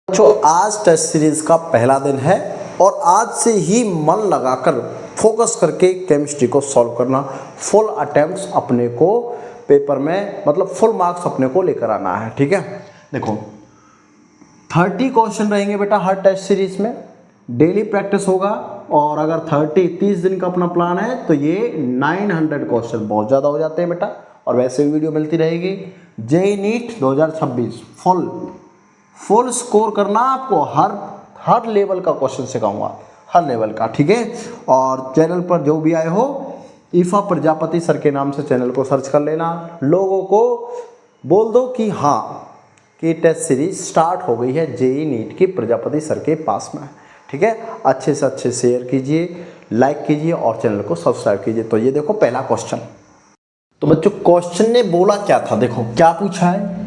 बच्चों आज test series का पहला दिन है और आज से ही मन लगाकर फोकस करके केमिस्ट्री को सॉल्व करना, फुल अटेम्प्ट्स अपने को पेपर में मतलब फुल मार्क्स अपने को लेकर आना है। ठीक है, देखो 30 क्वेश्चन रहेंगे बेटा हर टेस्ट सीरीज में, डेली प्रैक्टिस होगा और अगर 30 दिन का अपना प्लान है तो ये 900 क्वेश्चन बहुत ज़्यादा हो जाते हैं बेटा। और वैसे भी वीडियो मिलती रहेगी। जेईई नीट 2026 फुल स्कोर करना आपको, हर लेवल का क्वेश्चन सिखाऊंगा, हर लेवल का। ठीक है, और चैनल पर जो भी आए हो ईफा प्रजापति सर के नाम से चैनल को सर्च कर लेना। लोगों को बोल दो कि हाँ कि टेस्ट सीरीज स्टार्ट हो गई है जेईई नीट की प्रजापति सर के पास में। ठीक है, अच्छे से अच्छे शेयर कीजिए, लाइक कीजिए और चैनल को सब्सक्राइब कीजिए। तो ये देखो पहला क्वेश्चन। तो बच्चों क्वेश्चन ने बोला क्या था, देखो क्या पूछा है।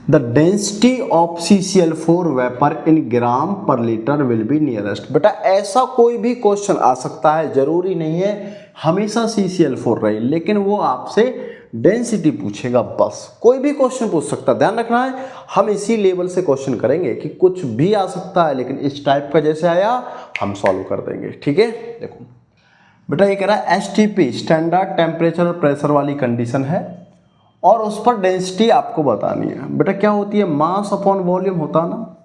The density of CCl4 vapour in gram per litre will be nearest. बेटा ऐसा कोई भी क्वेश्चन आ सकता है, जरूरी नहीं है हमेशा CCl4 रहे, लेकिन वो आपसे डेंसिटी पूछेगा, बस कोई भी क्वेश्चन पूछ सकता है। ध्यान रखना है, हम इसी लेवल से क्वेश्चन करेंगे कि कुछ भी आ सकता है, लेकिन इस टाइप का जैसे आया हम सॉल्व कर देंगे। ठीक है, देखो बेटा ये कह रहा है STP स्टैंडर्ड टेम्परेचर और प्रेशर वाली कंडीशन है और उस पर डेंसिटी आपको बतानी है। बेटा क्या होती है, मास अपॉन वॉल्यूम होता ना।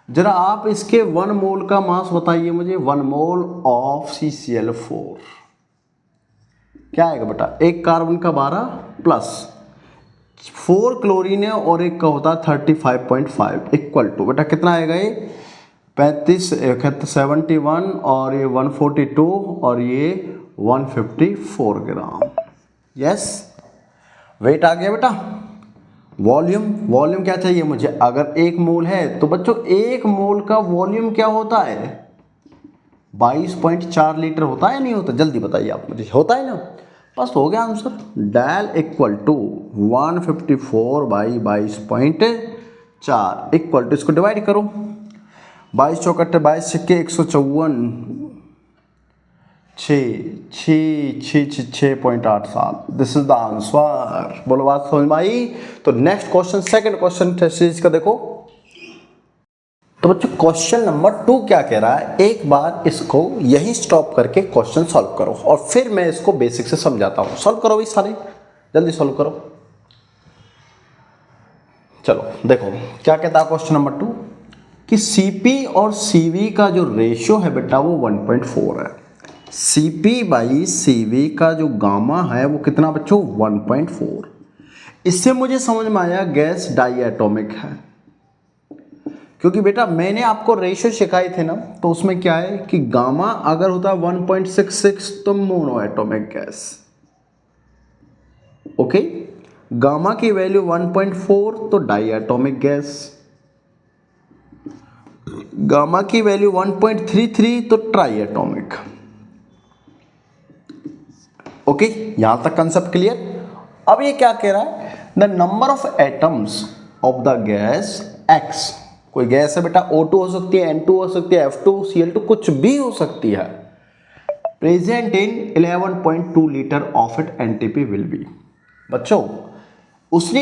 जरा आप इसके 1 मोल का मास बताइए मुझे, 1 मोल ऑफ CCl4 क्या आएगा बेटा। एक कार्बन का 12 प्लस 4 क्लोरीन है और एक का होता है 35.5 इक्वल टू बेटा कितना आएगा, ये 71 और ये 142 और ये 154 ग्राम। यस, वेट आ गया बेटा। वॉल्यूम क्या चाहिए मुझे, अगर 1 मोल है तो बच्चों 1 मोल का वॉल्यूम क्या होता है, 22.4 लीटर होता है या नहीं होता, जल्दी बताइए आप मुझे, होता है ना। बस हो गया answer. Del equal to 154 by 22.4 equal to, इसको डिवाइड करो, 22 चौकट्टे 22 छक्के 154 6.87। This is the answer. बोलो बात समझ में आई। तो next question, second question test series का देखो। तो बच्चों क्वेश्चन नंबर 2 क्या कह रहा है, एक बार इसको यही स्टॉप करके क्वेश्चन सॉल्व करो और फिर मैं इसको बेसिक से समझाता हूं। सॉल्व करो भाई सारे, जल्दी सॉल्व करो। चलो देखो क्या कहता है क्वेश्चन नंबर 2 कि CP और CV का जो रेशियो है बेटा वो 1.4 है। CP बाई CV का जो गामा है वो कितना बच्चों, 1.4। इससे मुझे समझ में आया गैस डाई एटॉमिक है, क्योंकि बेटा मैंने आपको रेशियो सिखाए थे ना, तो उसमें क्या है कि गामा अगर होता है 1.66 तो mono atomic gas. Okay, gamma की वैल्यू 1.4 तो डाई एटॉमिक गैस, गामा की वैल्यू 1.33 तो ट्राई एटॉमिक। ओके, यहां तक कंसेप्ट क्लियर। अब ये क्या कह रहा है, the number of atoms of the gas X, कोई गैस है बेटा, O2 हो सकती है, N2 हो सकती है, F2 Cl2 कुछ भी हो सकती है, present in 11.2 litre of it NTP will be. बच्चों उसने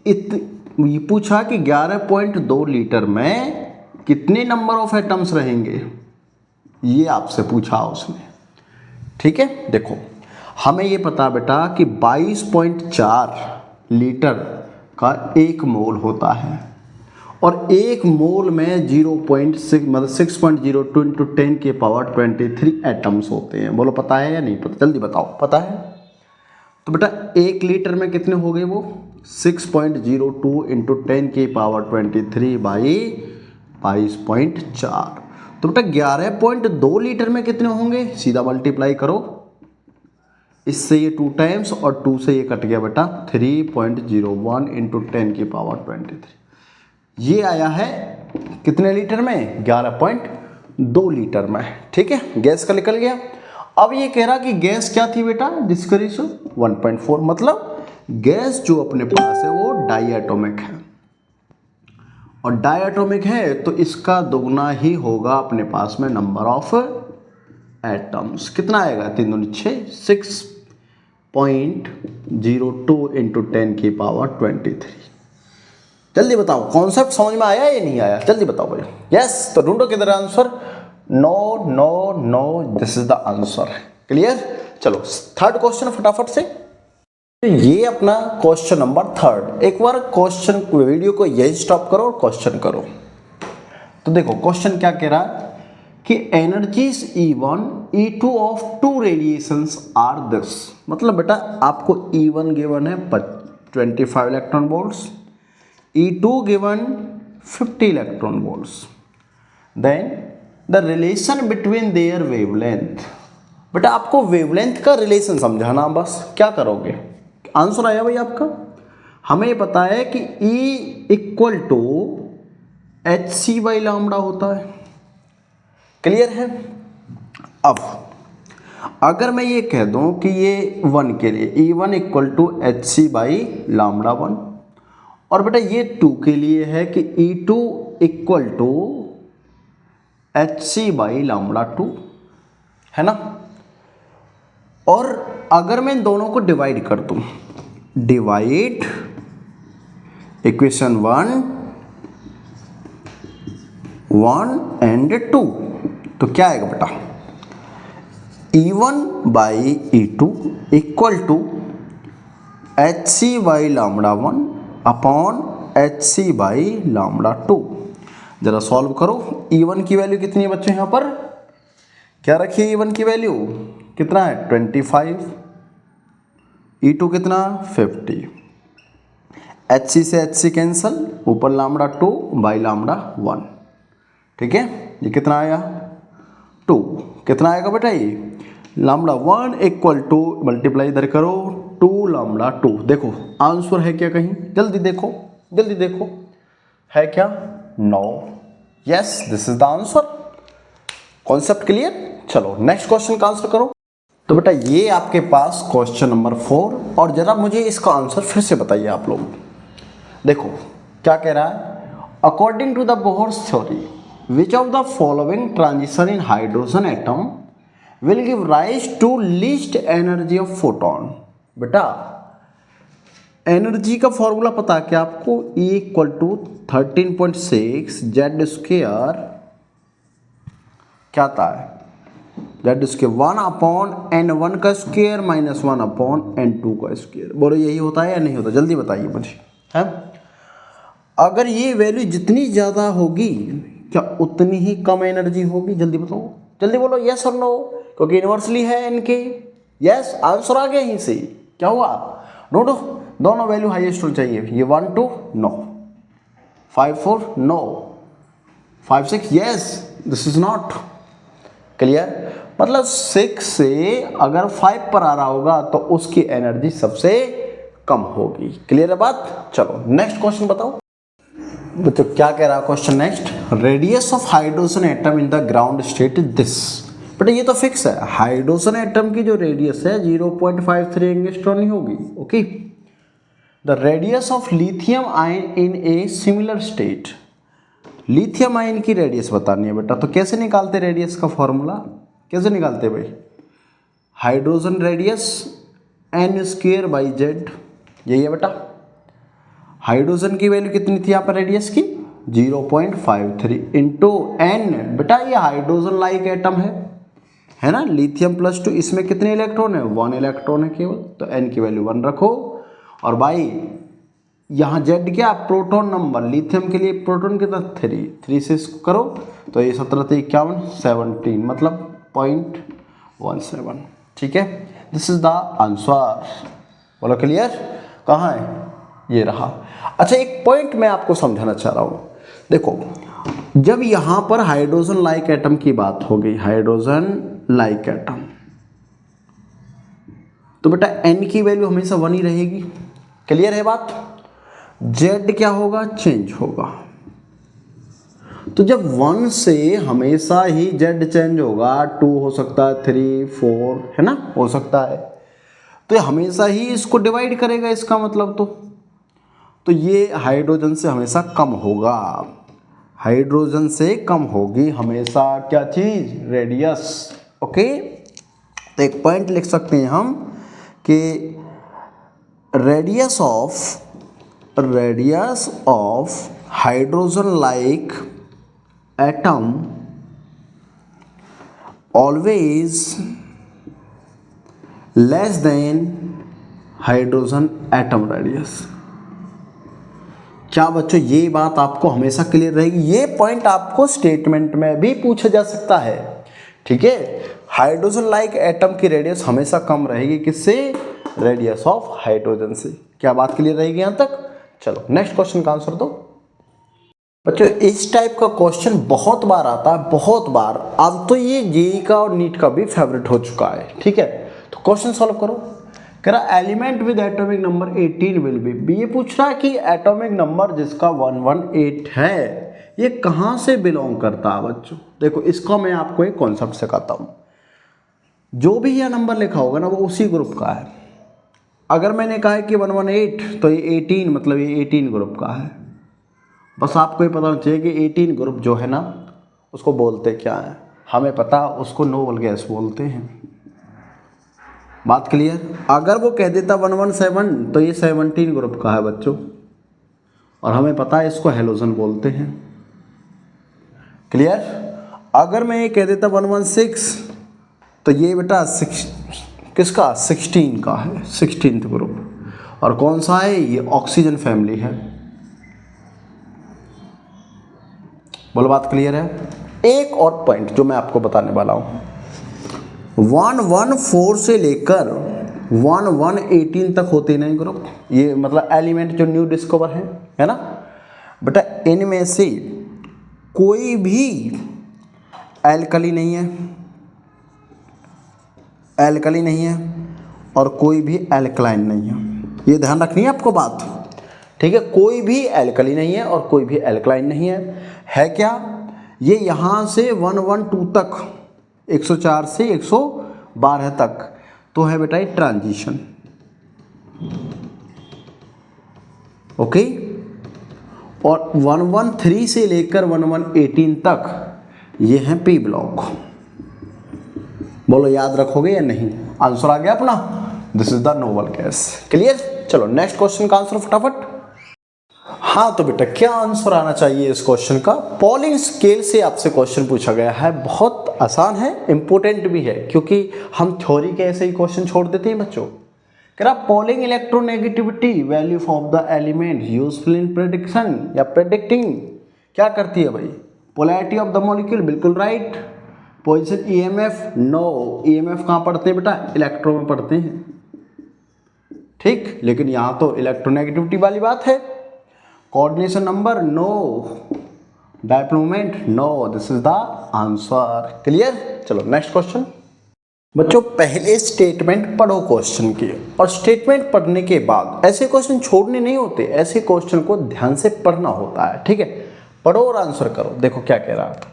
ये पूछा कि 11.2 लीटर में कितने नंबर ऑफ एटम्स रहेंगे, ये आपसे पूछा उसने। ठीक है, देखो हमें ये पता बेटा कि 22.4 लीटर का 1 मोल होता है और 1 मोल में 0.6 मतलब 6.02 इंटू 10 की पावर 23 एटम्स होते हैं। बोलो पता है या नहीं पता, जल्दी बताओ, पता है। तो बेटा 1 लीटर में कितने हो गए वो 6.02 इंटू 10 की पावर 23 बाई 22.4। तो बेटा 11.2 लीटर में कितने होंगे, सीधा मल्टीप्लाई करो, इससे ये 2 टाइम्स और 2 से ये कट गया बेटा 3.01 इंटू 10 की पावर 23। ये आया है कितने लीटर में, 11.2 लीटर में। ठीक है, गैस का निकल गया। अब ये कह रहा कि गैस क्या थी बेटा, जिसका रेशियो 1.4, मतलब गैस जो अपने पास है वो डाई एटॉमिक है और डाई एटॉमिक है तो इसका दोगुना ही होगा अपने पास में नंबर ऑफ एटम्स। कितना आएगा, 3 दूनी 6, 6.02 इंटू 10 की पावर 23। जल्दी बताओ, कॉन्सेप्ट समझ में आया या नहीं आया, जल्दी बताओ भाई। यस, तो ढूंढो किधर answer. No no no, this is the answer. Clear. चलो थर्ड क्वेश्चन फटाफट से। ये अपना क्वेश्चन नंबर थर्ड। एक बार क्वेश्चन वीडियो को यही स्टॉप करो और क्वेश्चन करो। तो देखो क्वेश्चन क्या कह रहा है कि energies E1 E2 of two radiations are this. मतलब बेटा आपको E1 गिवन है 25 electron volts, E2 given 50 electron volts, then the relation between their wavelength. बेटा आपको वेवलेंथ का रिलेशन समझाना, बस क्या करोगे। आंसर आया भाई आपका। हमें पता है कि E equal to hc by lambda होता है। क्लियर है। अब अगर मैं ये कह दूं कि ये 1 के लिए E1 equal to hc by lambda 1, और बेटा ये 2 के लिए है कि E2 equal to hc by lambda 2, है ना। और अगर मैं इन दोनों को डिवाइड कर दूं, डिवाइड इक्वेशन 1 एंड 2, तो क्या आएगा बेटा, E1 by E2 equal to hc by lambda 1 upon hc by lambda 2। जरा सॉल्व करो। E1 की वैल्यू कितनी है बच्चे यहाँ पर, क्या रखिए E1 की वैल्यू कितना है 25, E2 कितना 50, hc से hc कैंसल, ऊपर लैम्डा 2 बाई लैम्डा 1। ठीक है, ये कितना आया 2। कितना आएगा बेटा ये लैम्डा 1 इक्वल टू मल्टीप्लाई इधर करो 2 लैम्डा 2। देखो आंसर है क्या कहीं, जल्दी देखो जल्दी देखो, है क्या, no. Yes, this is the answer. Concept clear. चलो नेक्स्ट क्वेश्चन का आंसर करो। तो बेटा ये आपके पास क्वेश्चन नंबर 4, और जरा मुझे इसका आंसर फिर से बताइए आप लोग। देखो क्या कह रहा है, according to the Bohr's theory which of the following transition in hydrogen atom will give rise to least energy of photon। बेटा एनर्जी का फॉर्मूला पता है क्या आपको, E equal to 13.6 Z square, क्या आता है जेड स्क्वेयर 1 अपॉन N1 का स्क्वेयर माइनस 1 अपॉन N2 का स्क्वेयर। बोलो यही होता है या नहीं होता, जल्दी बताइए मुझे। है अगर ये वैल्यू जितनी ज़्यादा होगी क्या उतनी ही कम एनर्जी होगी, जल्दी बताओ, जल्दी बोलो यस और नो, क्योंकि इन्वर्सली है इनके। यस, आंसर आ गया यहीं से। क्या हुआ, नोटो दोनों वैल्यू हाईएस्ट होनी चाहिए। ये 1 2 no, 5 4 no, 5 6 yes, this is not clear. मतलब 6 से अगर 5 पर आ रहा होगा तो उसकी एनर्जी सबसे कम होगी। क्लियर है बात। चलो नेक्स्ट क्वेश्चन बताओ बच्चों, क्या कह रहा है question next. Radius of hydrogen atom in the ground state is this. But ये तो फिक्स है, हाइड्रोजन एटम की जो रेडियस है 0.53 एंगस्ट्रॉन ही होगी। Okay, the radius of lithium ion in a similar state. Lithium ion की रेडियस बतानी है बेटा, तो कैसे निकालते रेडियस का फॉर्मूला, कैसे निकालते भाई, hydrogen radius n square by Z, यही है बेटा। हाइड्रोजन की वैल्यू कितनी थी यहाँ पर रेडियस की 0.53 इंटू एन। बेटा ये हाइड्रोजन लाइक एटम है ना, लिथियम +2, इसमें कितने इलेक्ट्रॉन है 1 इलेक्ट्रॉन है केवल, तो एन की वैल्यू 1 रखो। और भाई यहाँ जेड क्या प्रोटॉन नंबर, लिथियम के लिए प्रोटॉन कितना 3 से इसको करो तो ये 17 × 51 17, मतलब 0.17। ठीक है, दिस इज द आंसर। बोलो क्लियर, कहाँ है ये रहा। अच्छा एक पॉइंट मैं आपको समझाना चाह रहा हूँ। देखो जब यहाँ पर हाइड्रोजन लाइक एटम की बात हो गई, हाइड्रोजन लाइक एटम, तो बेटा n की वैल्यू हमेशा 1 ही रहेगी। क्लियर है बात। z क्या होगा, चेंज होगा। तो जब 1 से हमेशा ही z चेंज होगा, 2 हो सकता है, 3 4 है ना, हो सकता है, तो हमेशा ही इसको डिवाइड करेगा, इसका मतलब तो ये हाइड्रोजन से हमेशा कम होगा, हाइड्रोजन से कम होगी हमेशा क्या चीज, रेडियस। ओके, तो एक पॉइंट लिख सकते हैं हम कि radius of radius of hydrogen like atom always less than hydrogen atom radius. क्या बच्चों ये बात आपको हमेशा क्लियर रहेगी? ये पॉइंट आपको स्टेटमेंट में भी पूछा जा सकता है, ठीक है। हाइड्रोजन लाइक एटम की रेडियस हमेशा कम रहेगी किससे? रेडियस ऑफ हाइड्रोजन से। क्या बात क्लियर रहेगी यहां तक? चलो नेक्स्ट क्वेश्चन का आंसर दो बच्चों। इस टाइप का क्वेश्चन बहुत बार आता है, बहुत बार। अब तो ये जेईई का और नीट का भी फेवरेट हो चुका है, ठीक है। तो क्वेश्चन सॉल्व करो। कह रहा element with atomic number 18 will be. ये पूछ रहा है कि एटॉमिक नंबर जिसका 118 है ये कहाँ से बिलोंग करता है बच्चों। देखो इसका मैं आपको एक कॉन्सेप्ट सिखाता हूँ। जो भी यह नंबर लिखा होगा ना वो उसी ग्रुप का है। अगर मैंने कहा है कि 118 तो ये 18 मतलब ये 18 ग्रुप का है। बस आपको ये पता होना चाहिए कि 18 ग्रुप जो है ना उसको बोलते क्या है। हमें पता उसको नोबल गैस बोलते हैं। बात क्लियर? अगर वो कह देता 117 तो ये 17 ग्रुप का है बच्चों, और हमें पता है इसको हैलोजन बोलते हैं। क्लियर? अगर मैं ये कह देता 116 तो ये बेटा किसका? 16 का है, 16th ग्रुप। और कौन सा है? ये ऑक्सीजन फैमिली है। बोलो बात क्लियर है? एक और पॉइंट जो मैं आपको बताने वाला हूं, 114 से लेकर 1118 तक होते नहीं ग्रुप। ये मतलब एलिमेंट जो न्यू डिस्कवर है ना बेटा, इनमें से कोई भी एल्कली नहीं है, एल्कली नहीं है और कोई भी एल्कलाइन नहीं है। ये ध्यान रखनी है आपको बात, ठीक है। कोई भी एल्कली नहीं है और कोई भी एल्कलाइन नहीं है क्या? ये यहाँ से 112 तक, 104 से 112 तक तो है बेटा ये ट्रांजिशन, ओके। और 113 से लेकर 1118 तक ये है पी ब्लॉक। बोलो याद रखोगे या नहीं? आंसर आ गया अपना, this is the noble gas. Clear? चलो नेक्स्ट क्वेश्चन का आंसर फटाफट। हाँ तो बेटा क्या आंसर आना चाहिए इस क्वेश्चन का? पॉलिंग स्केल से आपसे क्वेश्चन पूछा गया है। बहुत आसान है, इंपॉर्टेंट भी है, क्योंकि हम थ्योरी के ऐसे ही क्वेश्चन छोड़ देते हैं बच्चों। कह रहा Pauling electronegativity value of the element useful in prediction या प्रेडिक्टिंग क्या करती है भाई? पोलैरिटी ऑफ द मॉलिक्यूल, बिल्कुल right. Position EMF, no. EMF कहाँ पढ़ते हैं बेटा? इलेक्ट्रो में पढ़ते हैं, ठीक। लेकिन यहाँ तो इलेक्ट्रोनेगेटिविटी वाली बात है। Coordination number, no. Dipole moment, no. This is the answer. Clear? चलो नेक्स्ट क्वेश्चन बच्चों। पहले स्टेटमेंट पढ़ो क्वेश्चन की, और स्टेटमेंट पढ़ने के बाद ऐसे क्वेश्चन छोड़ने नहीं होते, ऐसे क्वेश्चन को ध्यान से पढ़ना होता है, ठीक है। पढ़ो और आंसर करो। देखो क्या कह रहा है,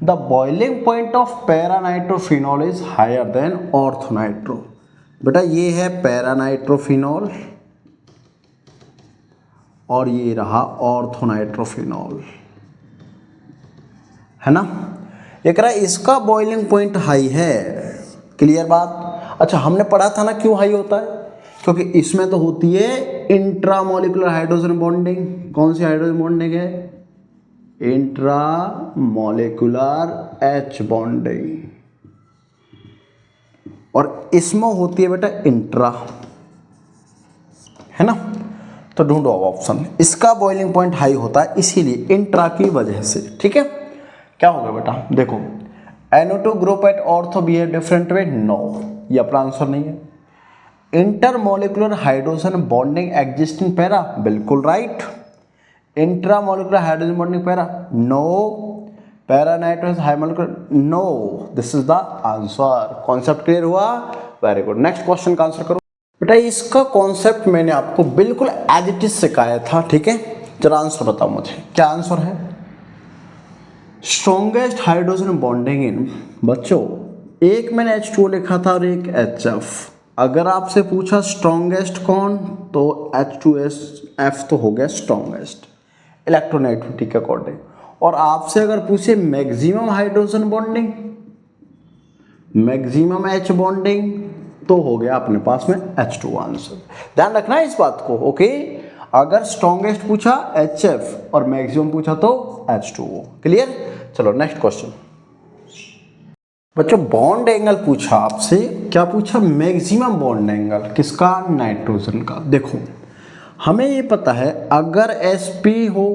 the boiling point of paranitrophenol is higher than orthonitro. बेटा ये है पैरानाइट्रोफिनॉल और ये रहा ऑर्थोनाइट्रोफिनॉल, है ना। ये कह रहा है इसका बॉइलिंग पॉइंट हाई है। क्लियर बात? अच्छा हमने पढ़ा था ना क्यों हाई होता है? क्योंकि इसमें तो होती है इंट्रामोलिकुलर हाइड्रोजन बॉन्डिंग। कौन सी हाइड्रोजन बॉन्डिंग है? Intramolecular H bonding. और इसमें होती है बेटा इंट्रा, है ना। तो ढूंढो ऑप्शन। इसका बॉइलिंग पॉइंट हाई होता है इसीलिए इंट्रा की वजह से, ठीक है। क्या होगा बेटा? देखो NO2 group at ortho behave different way, no. ये अपना आंसर नहीं है। Intermolecular hydrogen bonding existing para, बिल्कुल right. Intramolecular hydrogen bonding para, no. Paranitrogen high molecular, no. This is the answer. Concept clear हुआ? Very good. नेक्स्ट क्वेश्चन का answer करो बेटा। इसका कॉन्सेप्ट मैंने आपको बिल्कुल एज इट इज सिखाया था, ठीक है। जरा आंसर बताओ मुझे, क्या आंसर है? स्ट्रॉन्गेस्ट हाइड्रोजन बॉन्डिंग इन, बच्चों एक मैंने H2O लिखा था और एक HF। अगर आपसे पूछा स्ट्रॉन्गेस्ट कौन, तो H2F तो हो गया स्ट्रॉन्गेस्ट इलेक्ट्रोनेगेटिविटी के अकॉर्डिंग। और आपसे अगर पूछे maximum hydrogen bonding, maximum H bonding, तो हो गया अपने पास में H2 आंसर। ध्यान रखना है इस बात को, ओके। अगर स्ट्रॉन्गेस्ट पूछा HF और मैक्सिमम पूछा तो H2O। क्लियर? चलो नेक्स्ट क्वेश्चन। बच्चों बॉन्ड एंगल पूछा आपसे, क्या पूछा? मैक्सिमम बॉन्ड एंगल किसका? नाइट्रोजन का। देखो हमें ये पता है अगर sp हो,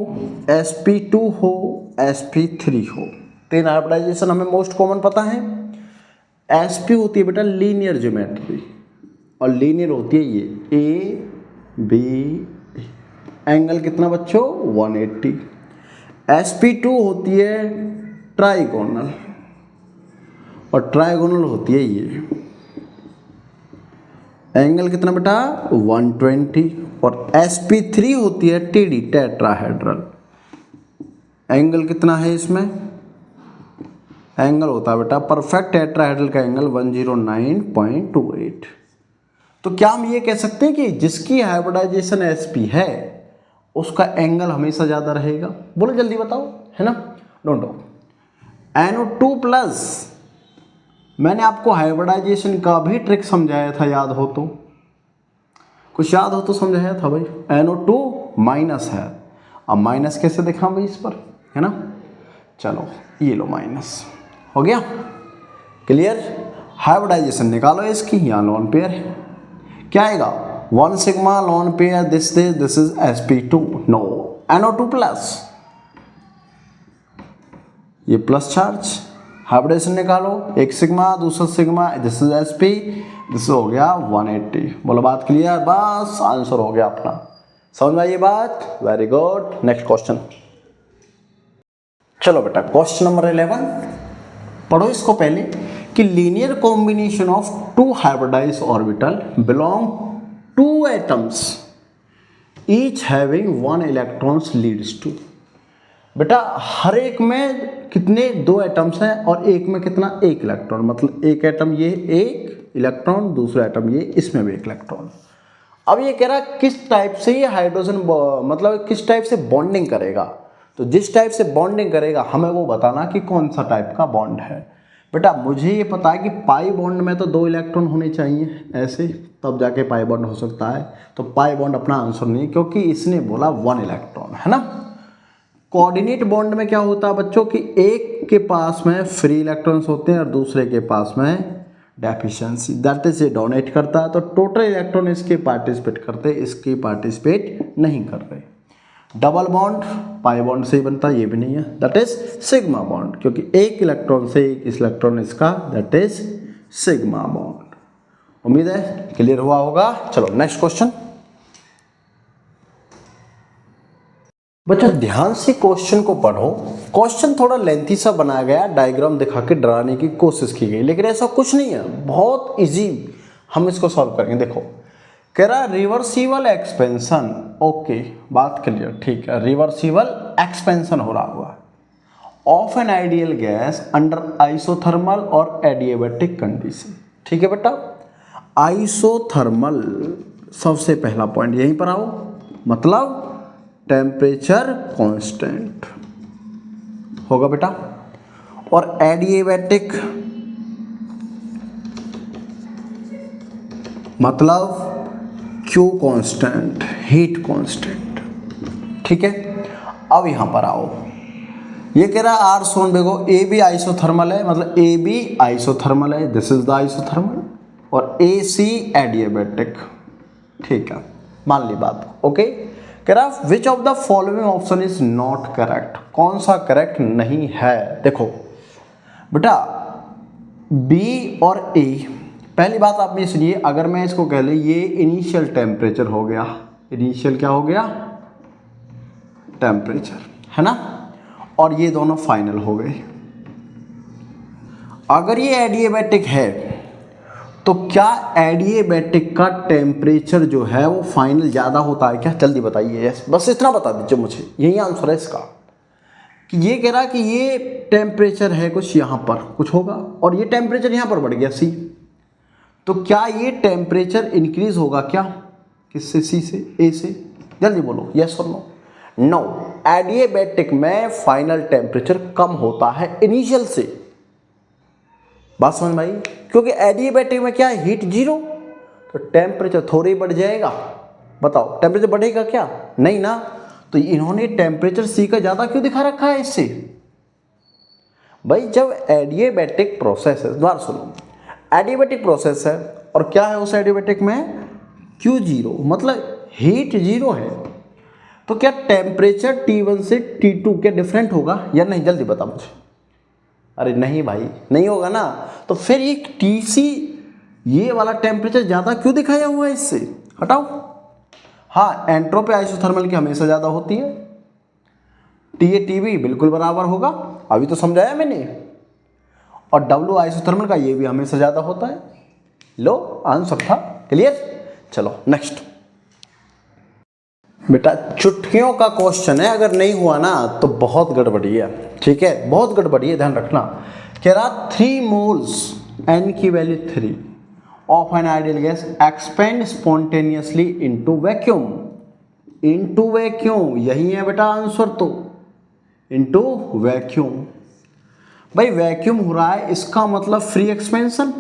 sp2 हो, sp3 हो, तीन हाइब्रिडाइजेशन हमें मोस्ट कॉमन पता है। sp होती है बेटा लीनियर ज्योमेट्री और लीनियर होती है ये a b, एंगल कितना बच्चों? 180। sp2 होती है ट्राइगोनल और ट्राइगोनल होती है ये, एंगल कितना बेटा? 120। और sp3 होती है टीडी टेट्राहेड्रल, एंगल कितना है इसमें? एंगल होता है बेटा परफेक्ट टेट्राहेड्रल का एंगल 109.28। तो क्या हम ये कह सकते हैं कि जिसकी हाइब्रिडाइजेशन sp है उसका एंगल हमेशा ज़्यादा रहेगा? बोलो जल्दी बताओ, है ना? Don't know. NO2 प्लस, मैंने आपको हाइब्रिडाइजेशन का भी ट्रिक समझाया था, याद हो तो? कुछ याद हो तो समझाया था भाई। NO2 माइनस है, अब माइनस कैसे देखा भाई इस पर, है ना? चलो ये लो माइनस हो गया। क्लियर? हाइब्रिडाइजेशन निकालो इसकी, यहाँ लोन पेयर है, क्या आएगा? 1 sigma lone pair this is sp2, no NO2 plus, ये प्लस चार्ज, हाइब्रिडेशन निकालो, एक सिग्मा दूसरा sigma, this is sp, this हो गया 180। बोलो बात क्लियर? बस आंसर हो गया अपना। समझ में आई ये बात? Very good. Next question. चलो बेटा क्वेश्चन नंबर 11 पढ़ो इसको पहले कि linear combination of two hybridised orbital belong to atoms each having 1 electrons leads to. बेटा हर एक में कितने? 2 एटम्स हैं और एक में कितना? 1 इलेक्ट्रॉन, मतलब एक एटम ये 1 इलेक्ट्रॉन, दूसरा एटम ये, इसमें भी 1 इलेक्ट्रॉन। अब ये कह रहा किस टाइप से ये हाइड्रोजन मतलब किस टाइप से बॉन्डिंग करेगा। तो जिस टाइप से बॉन्डिंग करेगा हमें वो बताना कि कौन सा टाइप का बॉन्ड है। बेटा मुझे ये पता है कि पाई बॉन्ड में तो 2 इलेक्ट्रॉन होने चाहिए ऐसे, तब जाके पाई बॉन्ड हो सकता है। तो पाई बॉन्ड अपना आंसर नहीं है क्योंकि इसने बोला 1 इलेक्ट्रॉन, है ना? कोऑर्डिनेट बॉन्ड में क्या होता है बच्चों कि एक के पास में फ्री इलेक्ट्रॉन्स होते हैं और दूसरे के पास में डेफिशिएंसी, दैट इज ये डोनेट करता है, तो टोटल इलेक्ट्रॉन इसके पार्टिसिपेट करते हैं, इसके पार्टिसिपेट नहीं कर रहे। डबल बॉन्ड पाई बॉन्ड से ही बनता है, ये भी नहीं है, दैट इज सिग्मा बॉन्ड, क्योंकि एक इलेक्ट्रॉन से एक इलेक्ट्रॉन इसका, दैट इज सिग्मा बॉन्ड। उम्मीद है क्लियर हुआ होगा। चलो नेक्स्ट क्वेश्चन। बच्चों ध्यान से क्वेश्चन को पढ़ो। क्वेश्चन थोड़ा लेंथी सा बनाया गया, डायग्राम दिखा के डराने की कोशिश की गई, लेकिन ऐसा कुछ नहीं है, बहुत इजी हम इसको सॉल्व करेंगे। देखो कह रहा रिवर्सिबल एक्सपेंशन, ओके बात क्लियर, ठीक है, रिवर्सिबल एक्सपेंशन हो रहा हुआ of an ideal gas under isothermal और एडिएबैटिक कंडीशन। ठीक है बेटा, आइसोथर्मल सबसे पहला पॉइंट यहीं पर आओ, मतलब टेम्परेचर कांस्टेंट होगा बेटा, और एडिएबैटिक मतलब क्यू कांस्टेंट, हीट कांस्टेंट। ठीक है, अब यहां पर आओ, ये कह रहा है आर सोन बेगो ए बी आइसोथर्मल है, मतलब ए बी आइसोथर्मल है, दिस इज द आइसोथर्मल, और ए सी एडिएबैटिक। ठीक है, मान ली बात, ओके। कह रहा which of the following option is not correct, कौन सा करेक्ट नहीं है। देखो बेटा बी और ए, पहली बात आप ये सुनिए, अगर मैं इसको कह ले ये इनिशियल टेम्परेचर हो गया, इनिशियल क्या हो गया? टेम्परेचर, है ना, और ये दोनों फाइनल हो गए। अगर ये एडिएबैटिक है तो क्या एडिएबैटिक का टेम्परेचर जो है वो फाइनल ज़्यादा होता है क्या? जल्दी बताइए, यस, बस इतना बता दीजिए मुझे, यही आंसर है इसका। कि ये कह रहा कि ये टेम्परेचर है कुछ यहाँ पर कुछ होगा और ये टेम्परेचर यहाँ पर बढ़ गया सी, तो क्या ये टेम्परेचर इंक्रीज होगा क्या? किससे? सी से, ए से? जल्दी बोलो यस और नो। नो, एडिएबैटिक में फाइनल टेम्परेचर कम होता है इनिशियल से। बात समझ में आई? क्योंकि एडिएबैटिक में क्या है, हीट जीरो, तो टेम्परेचर थोड़ी बढ़ जाएगा, बताओ टेम्परेचर बढ़ेगा क्या? नहीं ना। तो इन्होंने टेम्परेचर सी का ज़्यादा क्यों दिखा रखा है इससे? भाई जब एडियाबैटिक प्रोसेस है, दोबारा सुनो, एडियाबैटिक प्रोसेस है और क्या है उस एडियाबैटिक में? Q0 मतलब हीट जीरो है, तो क्या टेम्परेचर T1 से T2 क्या डिफरेंट होगा या नहीं? जल्दी बता मुझे। अरे नहीं भाई, नहीं होगा ना। तो फिर ये TC ये वाला टेम्परेचर ज़्यादा क्यों दिखाया हुआ है इससे? हटाओ। हाँ, एंट्रोपी आइसोथर्मल की हमेशा ज़्यादा होती है, TA TB बिल्कुल बराबर होगा, अभी तो समझाया मैंने। और W आइसोथर्मल का ये भी हमेशा ज़्यादा होता है। लो आंसर था, क्लियर। चलो नेक्स्ट। बेटा चुटकियों का क्वेश्चन है, अगर नहीं हुआ ना तो बहुत गड़बड़ी है, ठीक है, बहुत गड़बड़ी है, ध्यान रखना। कह रहा 3 मोल्स N की value 3 of an ideal gas expand spontaneously into vacuum. Into vacuum यही है बेटा आंसर, तो इनटू वैक्यूम। भाई वैक्यूम हो रहा है, इसका मतलब फ्री एक्सपेंशन,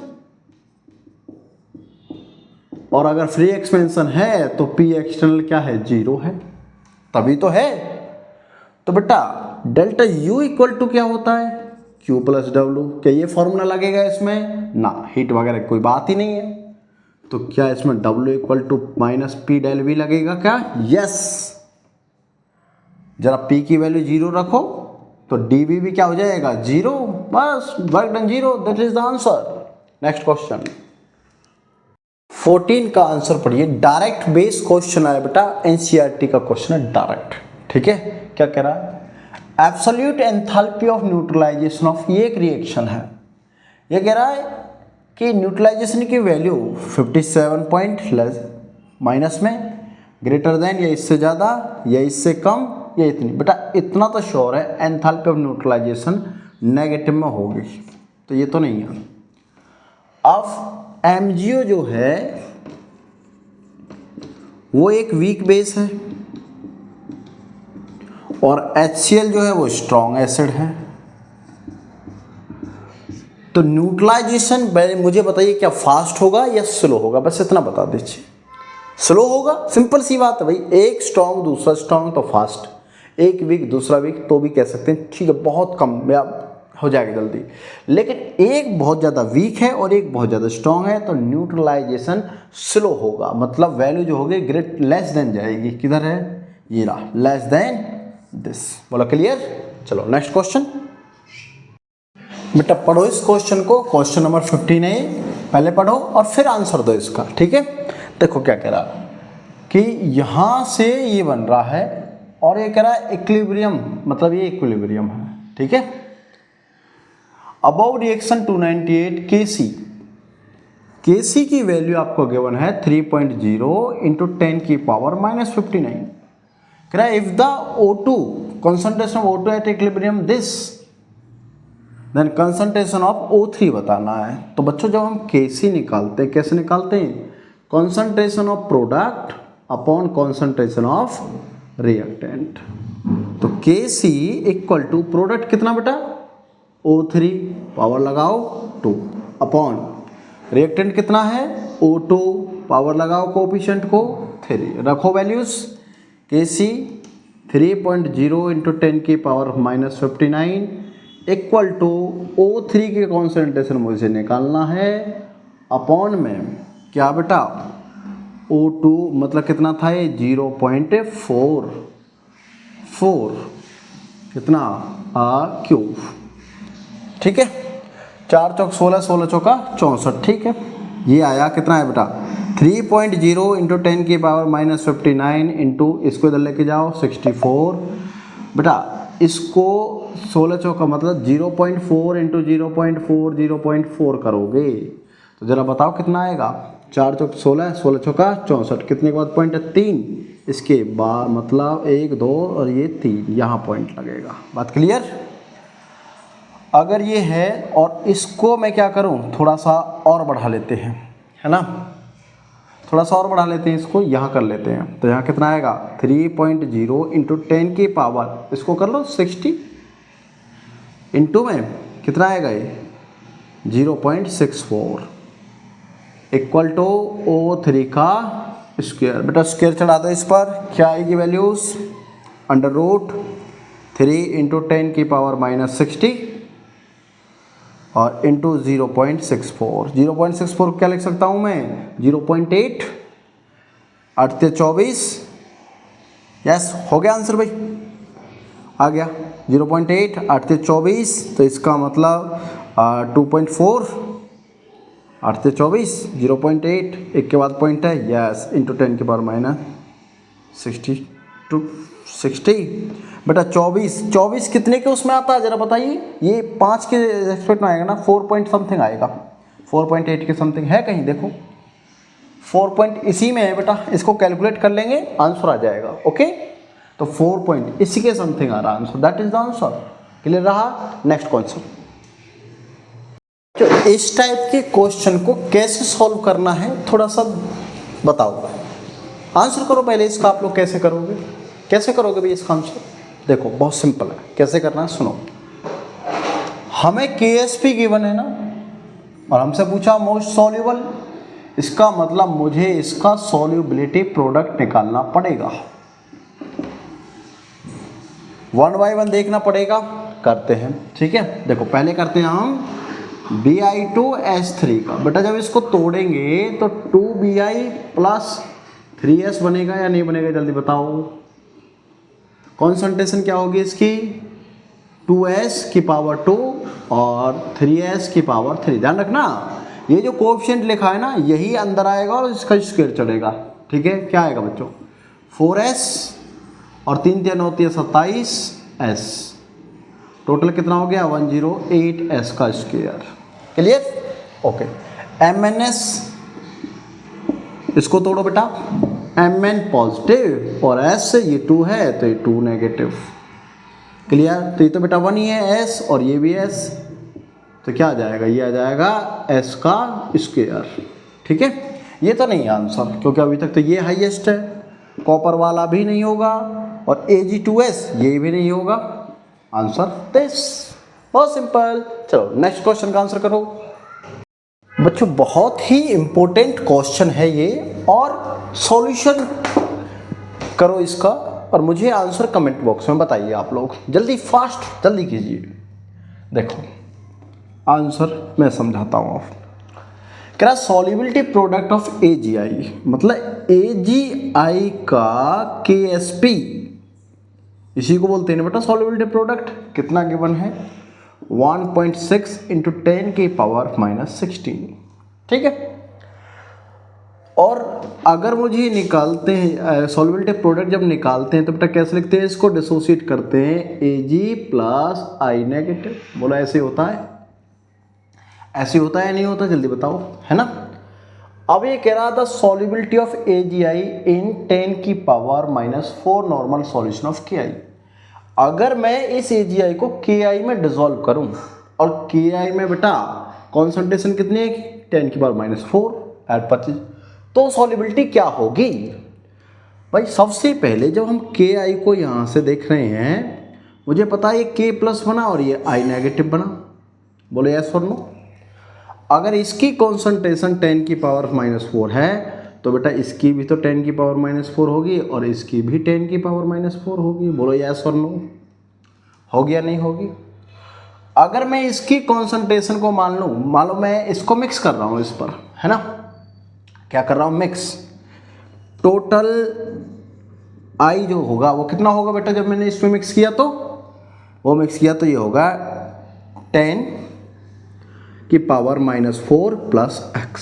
और अगर फ्री एक्सपेंशन है तो पी एक्सटर्नल क्या है? 0 है, तभी तो है। तो बेटा डेल्टा U इक्वल टू क्या होता है? Q plus W। क्या ये फॉर्मूला लगेगा इसमें? ना, हीट वगैरह कोई बात ही नहीं है। तो क्या इसमें W equal to minus P del V लगेगा क्या? यस। जरा P की वैल्यू 0 रखो तो dV भी क्या हो जाएगा? 0। बस work done 0, that is the answer. Next question 14 का आंसर पढ़िए। डायरेक्ट बेस क्वेश्चन आया बेटा, एनसीईआरटी का क्वेश्चन है डायरेक्ट, ठीक है। क्या कह रहा है? Absolute enthalpy of neutralisation of, ये एक रिएक्शन है। ये कह रहा है कि न्यूट्रलाइजेशन की वैल्यू 57 पॉइंट माइनस में, ग्रेटर देन या इससे ज़्यादा या इससे कम या इतनी। बेटा इतना तो श्योर है एंथैल्पी ऑफ न्यूट्रलाइजेशन नेगेटिव में होगी, तो ये तो नहीं है। अब MgO जो है वो एक वीक बेस है और HCl जो है वो स्ट्रॉन्ग एसिड है। तो न्यूट्रलाइजेशन मुझे बताइए क्या फास्ट होगा या स्लो होगा? बस इतना बता दीजिए। स्लो होगा, सिंपल सी बात है भाई। एक स्ट्रॉन्ग दूसरा स्ट्रॉन्ग तो फास्ट, एक वीक दूसरा वीक तो भी कह सकते हैं ठीक है बहुत कम या हो जाएगा जल्दी। लेकिन एक बहुत ज़्यादा वीक है और एक बहुत ज़्यादा स्ट्रॉन्ग है, तो न्यूट्रलाइजेशन स्लो होगा, मतलब वैल्यू जो होगी ग्रेट लेस देन जाएगी। किधर है? ये रहा, लेस देन दिस। बोला क्लियर। चलो नेक्स्ट क्वेश्चन। बेटा पढ़ो इस क्वेश्चन को, क्वेश्चन नंबर 15 है, पहले पढ़ो और फिर आंसर दो इसका, ठीक है। देखो क्या कह रहा कि यहाँ से ये बन रहा है और ये कह रहा है इक्विलिब्रियम, मतलब ये इक्विलिब्रियम है, ठीक है। अबाउ रिएक्शन 298 Kc की वैल्यू आपको गिवन है 3.0 इंटू 10 की पावर माइनस 59। कह रहा है if the O2 concentration of O2 at equilibrium this, then concentration of O3 बताना है। तो बच्चों जब हम Kc निकालते हैं, कैसे निकालते हैं? Concentration of product upon concentration of reactant. तो Kc इक्वल टू प्रोडक्ट कितना बेटा? O3 पावर लगाओ 2 अपॉन रिएक्टेंट कितना है? O2 पावर लगाओ कोएफिशिएंट को 3, रखो वैल्यूज। Kc 3.0 इंटू 10 की power minus 59 equal to O3 के कॉन्सेंट्रेशन मुझे निकालना है अपॉन में क्या बेटा? O2 मतलब कितना था ये? 0.44 कितना क्यूब, ठीक है। 4 चौक 16, 16 चौका 64, ठीक है। ये आया कितना है बेटा? 3.0 इंटू 10 की पावर माइनस 59 इंटू इसको इधर लेके जाओ 64। बेटा इसको 16 चौका मतलब 0.4 इंटू 0.4 करोगे तो जरा बताओ कितना आएगा? 4 चौक 16, 16 चौका 64, कितने के बाद पॉइंट है? 3, इसके बाद मतलब 1 2 और ये 3, यहाँ पॉइंट लगेगा। बात क्लियर। अगर ये है और इसको मैं क्या करूं, थोड़ा सा और बढ़ा लेते हैं, है ना, थोड़ा सा और बढ़ा लेते हैं, इसको यहाँ कर लेते हैं। तो यहाँ कितना आएगा? 3.0 इंटू 10 की पावर, इसको कर लो 60 इंटू में कितना आएगा ये? 0.64 इक्वल टू O3 का स्क्वायर। बेटा स्क्वायर चढ़ा दो इस पर, क्या आएगी वैल्यूज, √3 इंटू 10 की पावर -60 और इंटू 0.64। 0.64 क्या लिख सकता हूँ मैं, 0.8, 8 से 24। यस, हो गया आंसर भाई, आ गया 0.8, 8 से 24, तो इसका मतलब 2.4, 8 से 24, 0.8, एक के बाद पॉइंट है, यस, इंटू 10 की पावर -60 बेटा 24 कितने के उसमें आता है जरा बताइए, ये 5 के एक्सपेक्ट में आएगा ना, 4 पॉइंट समथिंग आएगा, 4.8 के समथिंग है कहीं, देखो 4 पॉइंट इसी में है बेटा, इसको कैलकुलेट कर लेंगे आंसर आ जाएगा। ओके, तो 4 पॉइंट इसी के समथिंग आ रहा answer, that is the answer. Clear रहा। नेक्स्ट क्वेश्चन, तो इस टाइप के क्वेश्चन को कैसे सॉल्व करना है थोड़ा सा बताओ, आंसर करो पहले इसका। आप लोग कैसे करोगे भाई इसका आंसर, देखो बहुत सिंपल है, कैसे करना है सुनो। हमें KSP गिवन है ना, और हमसे पूछा मोस्ट सॉल्युबल, इसका मतलब मुझे इसका सॉल्युबिलिटी प्रोडक्ट निकालना पड़ेगा, 1 बाय 1 देखना पड़ेगा। करते हैं, ठीक है। देखो पहले करते हैं हम Bi2S3 का। बेटा जब इसको तोड़ेंगे तो 2Bi प्लस 3S बनेगा या नहीं बनेगा, जल्दी बताओ। कॉन्सेंट्रेशन क्या होगी इसकी, 2S की पावर 2 और 3S की पावर 3। ध्यान रखना, ये जो कोएफिशिएंट लिखा है ना, यही अंदर आएगा और इसका स्क्वायर चढ़ेगा, ठीक है। क्या आएगा बच्चों, 4S और 3 3 होती है 27S, टोटल कितना हो गया 108S का स्क्वायर। Clear, okay. MnS, इसको तोड़ो बेटा, Mn पॉजिटिव और S से ये 2 है तो ये 2 नेगेटिव। क्लियर, तो ये तो बेटा 1 ही है S और ये भी S, तो क्या आ जाएगा, ये आ जाएगा S का स्क्वायर, ठीक है। ये तो नहीं है आंसर, क्योंकि अभी तक तो ये हाईएस्ट है, कॉपर वाला भी नहीं होगा और Ag2S ये भी नहीं होगा, आंसर दिस। बहुत सिंपल। चलो नेक्स्ट क्वेश्चन का आंसर करो बच्चों, बहुत ही इंपॉर्टेंट क्वेश्चन है ये, और सॉल्यूशन करो इसका और मुझे आंसर कमेंट बॉक्स में बताइए आप लोग, जल्दी फास्ट जल्दी कीजिए। देखो आंसर मैं समझाता हूँ आप, कह रहा सॉल्युबिलिटी प्रोडक्ट ऑफ AgI, मतलब AgI का KSP, इसी को बोलते हैं बेटा सॉल्युबिलिटी प्रोडक्ट। कितना गिवन है, 1.6 इंटू 10 की पावर -16, ठीक है। और अगर मुझे निकालते हैं सॉल्युबिलिटी प्रोडक्ट, जब निकालते हैं तो बेटा कैसे लिखते हैं, इसको डिसोसिएट करते हैं Ag प्लस I नेगेटिव। बोला ऐसे होता है, ऐसे होता है या नहीं होता, जल्दी बताओ, है ना। अब ये कह रहा था सॉल्युबिलिटी ऑफ AgI इन 10 की power -4 normal solution of KI। अगर मैं इस AgI को KI में डिसॉल्व करूं, और KI में बेटा कॉन्सेंट्रेशन कितनी है, 10 की पावर -4 ऐट 25, तो सॉल्युबिलिटी क्या होगी भाई। सबसे पहले जब हम KI को यहाँ से देख रहे हैं, मुझे पता है ये K प्लस बना और ये I नेगेटिव बना, बोले यस और नो। अगर इसकी कॉन्सेंट्रेशन 10 की पावर -4 है तो बेटा इसकी भी तो 10 की पावर -4 होगी और इसकी भी 10 की पावर -4 होगी, बोलो यस और नो, होगी या नहीं होगी। अगर मैं इसकी कॉन्सेंट्रेशन को मान लो मैं इसको मिक्स कर रहा हूँ इस पर, है ना, क्या कर रहा हूँ, मिक्स। टोटल I जो होगा वो कितना होगा बेटा, जब मैंने इसमें मिक्स किया तो वो मिक्स किया तो ये होगा 10 की पावर -4 प्लस x,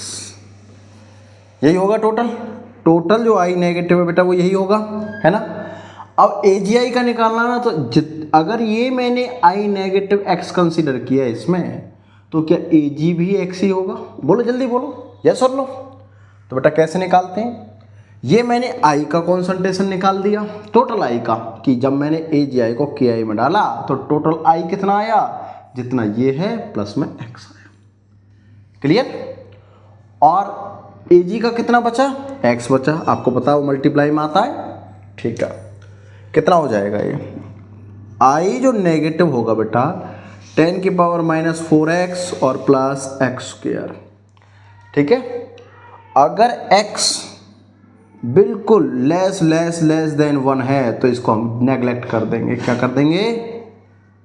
यही होगा टोटल जो I नेगेटिव है बेटा वो यही होगा, है ना। अब AgI का निकालना ना, तो अगर ये मैंने I नेगेटिव x कंसीडर किया है इसमें, तो क्या Ag भी x ही होगा, बोलो जल्दी बोलो, यस और नो। तो बेटा कैसे निकालते हैं, ये मैंने I का कॉन्सेंट्रेशन निकाल दिया, टोटल I का, कि जब मैंने AgI को KI में डाला तो टोटल I कितना आया, जितना ये है प्लस में x आया। क्लियर। और Ag का कितना बचा, x बचा, आपको पता है वो मल्टीप्लाई में आता है, ठीक है। कितना हो जाएगा ये, I जो नेगेटिव होगा बेटा 10 की पावर -4x और प्लस x स्क्वायर, ठीक है। अगर x बिल्कुल लेस लेस लेस देन 1 है तो इसको हम नेगलेक्ट कर देंगे। क्या कर देंगे?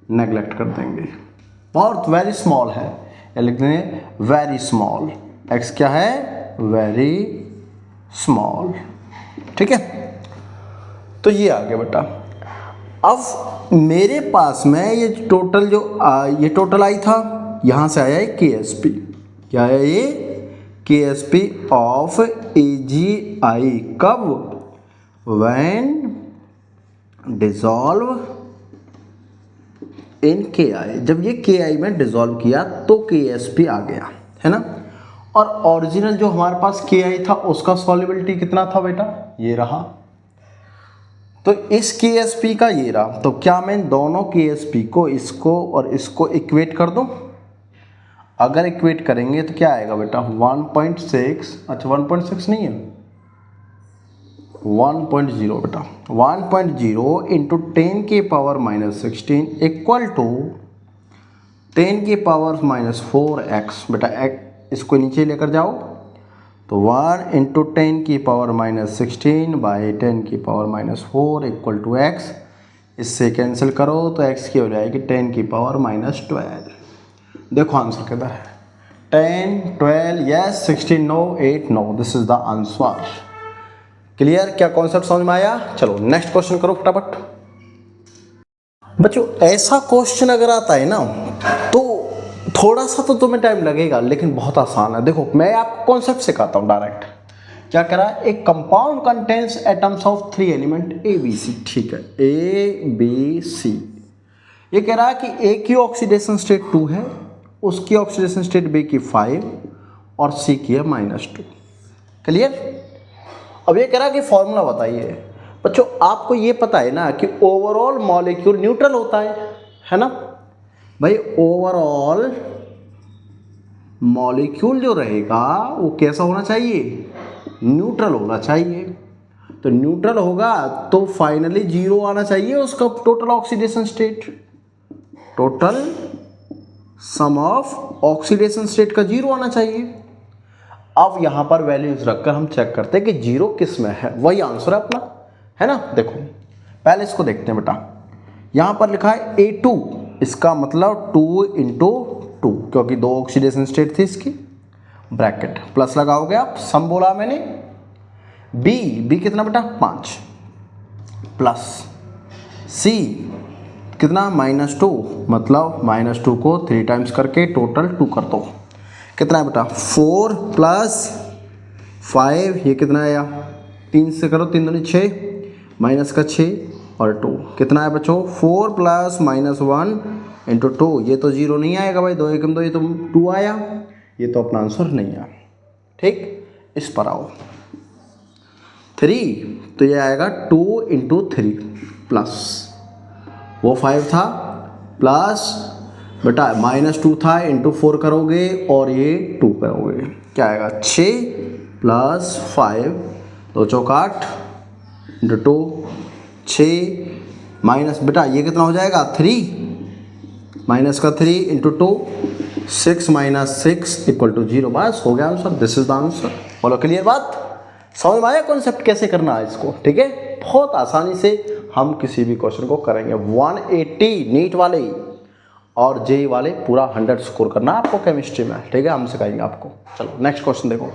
नेगलेक्ट कर देंगे। बहुत वेरी स्मॉल है, या लिख देंगे वेरी स्मॉल। x क्या है? Very small. ठीक है, तो ये आ गया बेटा। अब मेरे पास में ये टोटल जो ये टोटल आई था, यहाँ से आया है KSP। क्या है ये? KSP of AgI। कब? When dissolve in KI। जब ये KI में डिसॉल्व किया तो KSP आ गया, है ना। और ओरिजिनल जो हमारे पास KI था उसका सॉल्युबिलिटी कितना था बेटा? ये रहा। तो इस KSP का ये रहा। तो क्या मैं दोनों KSP को, इसको और इसको इक्वेट कर दूं? अगर इक्वेट करेंगे तो क्या आएगा बेटा? 1.6, अच्छा 1.6 नहीं है, 1.0 बेटा। 1.0 इंटू 10 की पावर -16 इक्वल टू 10 की पावर -4x। बेटा इसको नीचे लेकर जाओ तो 1 इंटू 10 की पावर -16 बाई 10 की पावर -4 इक्वल टू x। इससे कैंसिल करो तो x की हो जाएगी 10 की पावर -12। देखो आंसर किधर है? 10, 12, yes, 16 no, 8 no. This is the answer. Clear? क्या कॉन्सेप्ट समझ में आया? चलो नेक्स्ट क्वेश्चन करो फटाफट। बच्चों ऐसा क्वेश्चन अगर आता है ना तो थोड़ा सा तो तुम्हें टाइम लगेगा, लेकिन बहुत आसान है। देखो मैं आपको कॉन्सेप्ट सिखाता हूँ डायरेक्ट। क्या कह रहा है? एक compound contains atoms of 3 element ABC। ठीक है, ABC। ये कह रहा है कि A की ऑक्सीडेशन स्टेट 2 है, उसकी ऑक्सीडेशन स्टेट B की 5 और C की है -2। क्लियर? अब ये कह रहा है कि फॉर्मूला बताइए। बच्चों आपको ये पता है ना कि ओवरऑल मॉलिक्यूल न्यूट्रल होता है ना भाई। ओवरऑल मॉलिक्यूल जो रहेगा वो कैसा होना चाहिए? न्यूट्रल होना चाहिए। तो न्यूट्रल होगा तो फाइनली 0 आना चाहिए उसका total oxidation state. Total sum of oxidation state का 0 आना चाहिए। अब यहाँ पर वैल्यूज रखकर हम चेक करते हैं कि 0 किस में है। वही आंसर है अपना, है ना। देखो पहले इसको देखते हैं बेटा। यहाँ पर लिखा है A2, इसका मतलब 2 इंटू 2, क्योंकि 2 ऑक्सीडेशन स्टेट थी इसकी। ब्रैकेट प्लस लगाओगे आप, सम बोला मैंने। B कितना बेटा? 5 प्लस C कितना? -2, मतलब -2 को 3 टाइम्स करके टोटल 2 कर दो। कितना है बेटा? 4 प्लस 5, ये कितना आया? 3 से करो, 3 दूनी 6, माइनस का 6 और 2 कितना है बच्चों? 4 प्लस -1 इंटू 2। ये तो 0 नहीं आएगा भाई, 2 एकम 2, ये तो 2 आया। ये तो अपना आंसर नहीं आया। ठीक, इस पर आओ। 3 तो ये आएगा 2 इंटू 3 प्लस वो 5 था प्लस बेटा -2 था, इंटू 4 करोगे और ये 2 करोगे, क्या आएगा? 6 प्लस 5, 2 चौक 8 इंटू 2, 6 माइनस बेटा ये कितना हो जाएगा? 3 माइनस का 3 इंटू 2, 6 माइनस 6 इक्वल टू 0। बस हो गया answer. This is the answer. बोलो क्लियर बात? समझ में आया कॉन्सेप्ट कैसे करना है इसको? ठीक है, बहुत आसानी से हम किसी भी क्वेश्चन को करेंगे। 180 नीट वाले और जेई वाले पूरा 100 स्कोर करना आपको केमिस्ट्री में। ठीक है, हम सिखाएंगे आपको। चलो नेक्स्ट क्वेश्चन देखो।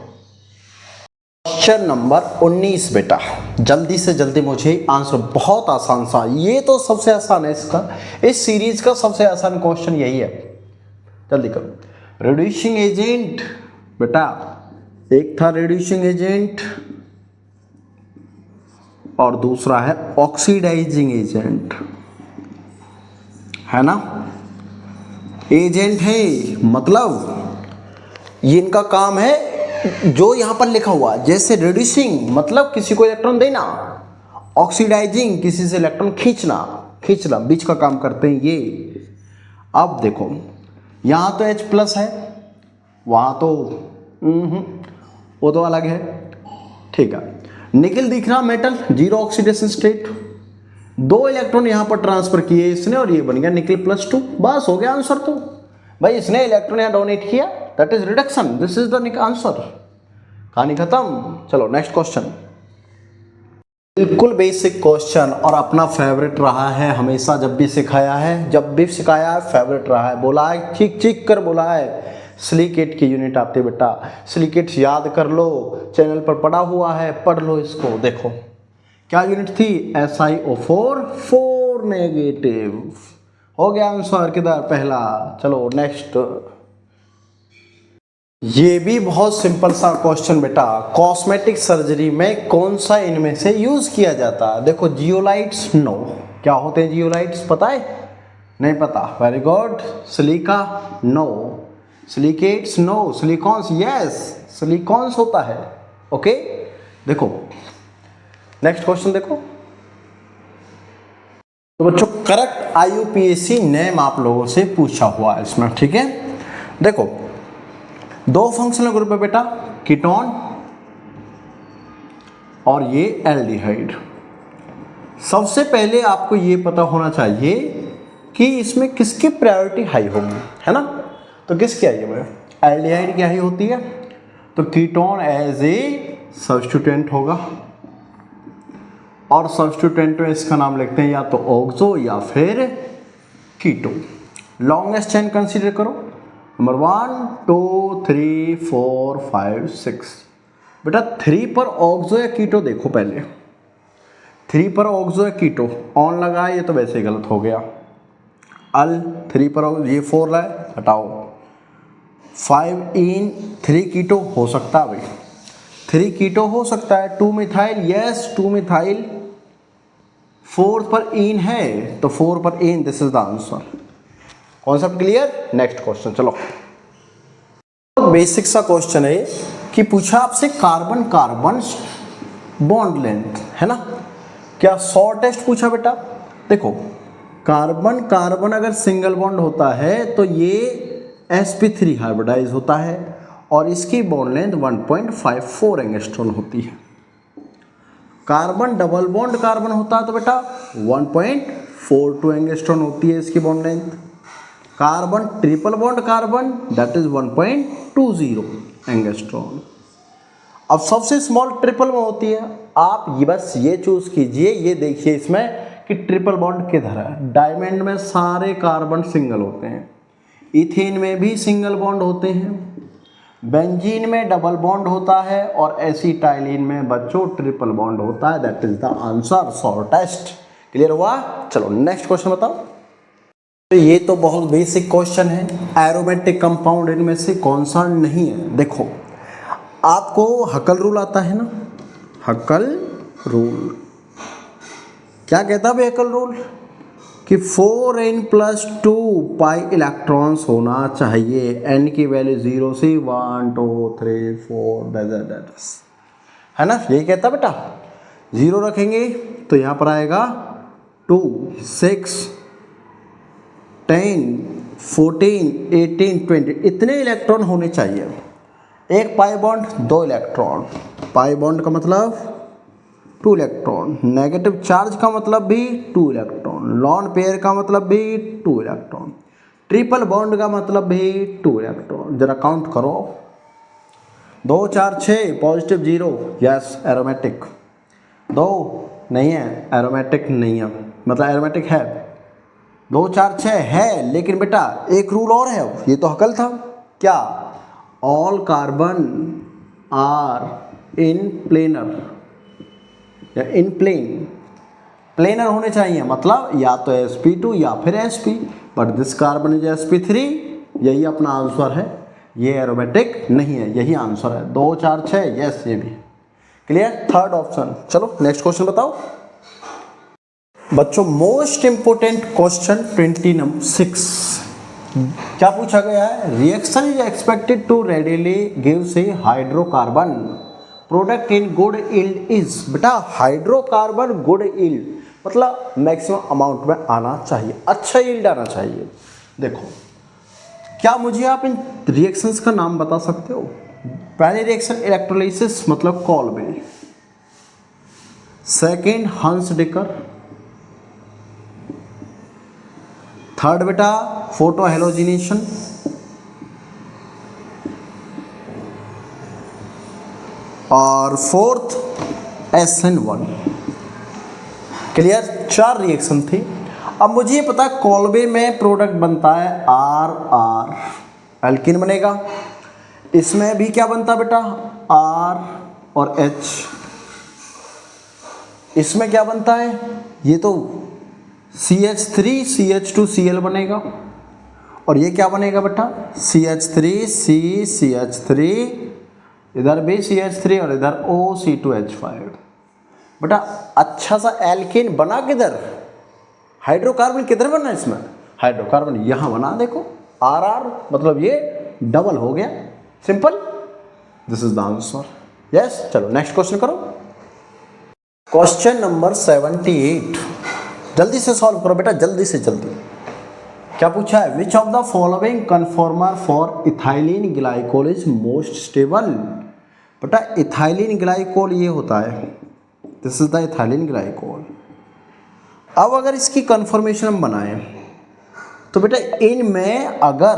क्वेश्चन नंबर 19 बेटा, जल्दी से जल्दी मुझे आंसर। बहुत आसान सा, ये तो सबसे आसान है इसका, इस सीरीज का सबसे आसान क्वेश्चन यही है। जल्दी करो। रिड्यूसिंग एजेंट बेटा, एक था रिड्यूसिंग एजेंट और दूसरा है ऑक्सीडाइजिंग एजेंट, है ना। एजेंट है मतलब ये इनका काम है जो यहां पर लिखा हुआ, जैसे रिड्यूसिंग मतलब किसी को इलेक्ट्रॉन देना, ऑक्सीडाइजिंग किसी से इलेक्ट्रॉन खींचना बीच का काम करते हैं ये। अब देखो यहां तो H+ है, वहां तो वो तो अलग है। ठीक है, निकल दिख रहा मेटल, 0 ऑक्सीडेशन स्टेट, 2 इलेक्ट्रॉन यहां पर ट्रांसफर किए इसने और ये बन गया निकल +2। बस हो गया आंसर। तो भाई इसने इलेक्ट्रॉन यहां डोनेट किया, that is reduction, this is the answer. कहानी खत्म। चलो नेक्स्ट क्वेश्चन। बिल्कुल बेसिक क्वेश्चन और अपना फेवरेट रहा है हमेशा, जब भी सिखाया है, जब भी सिखाया है फेवरेट रहा है। बोला है, चीख चीख कर बोला है सिलिकेट की यूनिट आती है बेटा। सिलिकेट याद कर लो, चैनल पर पढ़ा हुआ है, पढ़ लो इसको। देखो क्या यूनिट थी, SiO4 4 नेगेटिव। हो गया आंसर किधर, पहला। चलो नेक्स्ट, ये भी बहुत सिंपल सा क्वेश्चन बेटा। कॉस्मेटिक सर्जरी में कौन सा इनमें से यूज किया जाता है। देखो जियोलाइट्स, नो। क्या होते हैं जियोलाइट्स, पता है, नहीं पता, very good. Silica, no. Silicates, no. Silicones, yes, silicones होता है। ओके, देखो नेक्स्ट क्वेश्चन देखो। तो बच्चों करेक्ट IUPAC नेम आप लोगों से पूछा हुआ है इसमें, ठीक है। देखो दो फंक्शनल ग्रुप है बेटा, कीटोन और ये एल्डिहाइड। सबसे पहले आपको ये पता होना चाहिए कि इसमें किसकी प्रायोरिटी हाई होगी, है ना। तो किसकी आई है, एल्डिहाइड की हाई होती है, तो कीटोन एज ए सब्स्टिट्यूएंट होगा। और सब्स्टिट्यूएंट में इसका नाम लिखते हैं या तो ऑक्सो या फिर कीटो। लॉन्गेस्ट चेन कंसीडर करो, नंबर 1 2 3 4 5 6। बेटा 3 पर ऑक्सो या कीटो देखो पहले, 3 पर ऑक्सो या कीटो ऑन लगा है, ये तो वैसे ही गलत हो गया। अल 3 पर ये 4 लाए, हटाओ। 5 इन 3 कीटो हो सकता है भाई, 3 कीटो हो सकता है। 2 मिथाइल, यस 2 मिथाइल। 4 पर इन है तो 4 पर इन, this is the answer. Concept clear. Next question चलो। बेसिक सा क्वेश्चन है कि पूछा आपसे कार्बन कार्बन बॉन्ड लेंथ, है ना। क्या शॉर्टेस्ट पूछा बेटा। देखो कार्बन कार्बन अगर सिंगल बॉन्ड होता है तो ये sp3 हाइब्रिडाइज होता है और इसकी बॉन्ड लेंथ 1.54 एंगस्ट्रॉम होती है। कार्बन डबल बॉन्ड कार्बन होता है तो बेटा 1.42 एंगस्ट्रॉम होती है इसकी bond length. Carbon triple bond carbon that is 1.20 angstrom. अब सबसे स्मॉल ट्रिपल में होती है, आप ये बस ये चूज कीजिए, ये देखिए इसमें कि ट्रिपल बॉन्ड किधर है। डायमंड में सारे कार्बन सिंगल होते हैं, इथेन में भी सिंगल बॉन्ड होते हैं, बेंजीन में डबल बॉन्ड होता है और एसिटाइलिन में बच्चों ट्रिपल बॉन्ड होता है। That is the answer, shortest. Clear हुआ। चलो नेक्स्ट क्वेश्चन बताओ। तो ये तो बहुत बेसिक क्वेश्चन है, एरोमेटिक कंपाउंड इनमें से कौन सा नहीं है। देखो आपको हकल रूल आता है ना, हकल रूल क्या कहता है हकल रूल, कि 4n+2 पाई इलेक्ट्रॉन्स होना चाहिए, n की वैल्यू 0 से 1 2 3 4 है ना, यही कहता बेटा। 0 रखेंगे तो यहाँ पर आएगा 2 6 10 14 18 20, इतने इलेक्ट्रॉन होने चाहिए। एक pi bond 2 electron, pi bond का मतलब 2 इलेक्ट्रॉन, नेगेटिव चार्ज का मतलब भी 2 इलेक्ट्रॉन, लॉन पेयर का मतलब भी 2 इलेक्ट्रॉन, ट्रिपल बॉन्ड का मतलब भी 2 इलेक्ट्रॉन। जरा काउंट करो, 2 4 6 पॉजिटिव 0, यस एरोमेटिक। 2 नहीं है, एरोमेटिक नहीं है, मतलब एरोमेटिक है। 2 4 6 है, लेकिन बेटा एक रूल और है, ये तो हकल था क्या, all carbon are in planar या इन प्लेनर होने चाहिए, मतलब या तो sp2 या फिर sp, but this carbon is sp3, यही अपना आंसर है। ये एरोमेटिक नहीं है, यही आंसर है। 2 4 6 यस, ये भी क्लियर, थर्ड ऑप्शन। चलो नेक्स्ट क्वेश्चन बताओ बच्चों। मोस्ट इंपोर्टेंट क्वेश्चन 26 क्या पूछा गया है, reaction is expected to readily give से hydrocarbon product in good yield is. बेटा हाइड्रोकार्बन गुड यील्ड मतलब मैक्सिमम अमाउंट में आना चाहिए, अच्छा यील्ड आना चाहिए। देखो क्या मुझे आप इन रिएक्शंस का नाम बता सकते हो। पहली रिएक्शन इलेक्ट्रोलिसिस मतलब कॉलबेल, सेकेंड हंसडेकर, थर्ड बेटा फोटो हेलोजिनेशन, और फोर्थ SN1। क्लियर, 4 रिएक्शन थी। अब मुझे ये पता है कॉल्वे में प्रोडक्ट बनता है आर आर, एल्कीन बनेगा। इसमें भी क्या बनता है बेटा, आर और एच। इसमें क्या बनता है, ये तो CH3 CH2Cl बनेगा, और ये क्या बनेगा बेटा, CH3 CH3, इधर भी CH3 और इधर OC2H5। बेटा अच्छा सा एल्केन बना किधर, हाइड्रोकार्बन किधर बना, इसमें हाइड्रोकार्बन यहाँ बना, देखो RR, मतलब ये डबल हो गया, simple, this is the answer. Yes, चलो नेक्स्ट क्वेश्चन करो। क्वेश्चन नंबर 78, जल्दी से सॉल्व करो बेटा, जल्दी से जल्दी। क्या पूछा है, which of the following conformer for ethylene glycol is most stable. बेटा इथाइलिन ग्लाइकोल ये होता है, this is the ethylene glycol. अब अगर इसकी कन्फर्मेशन हम बनाएं तो बेटा इनमें अगर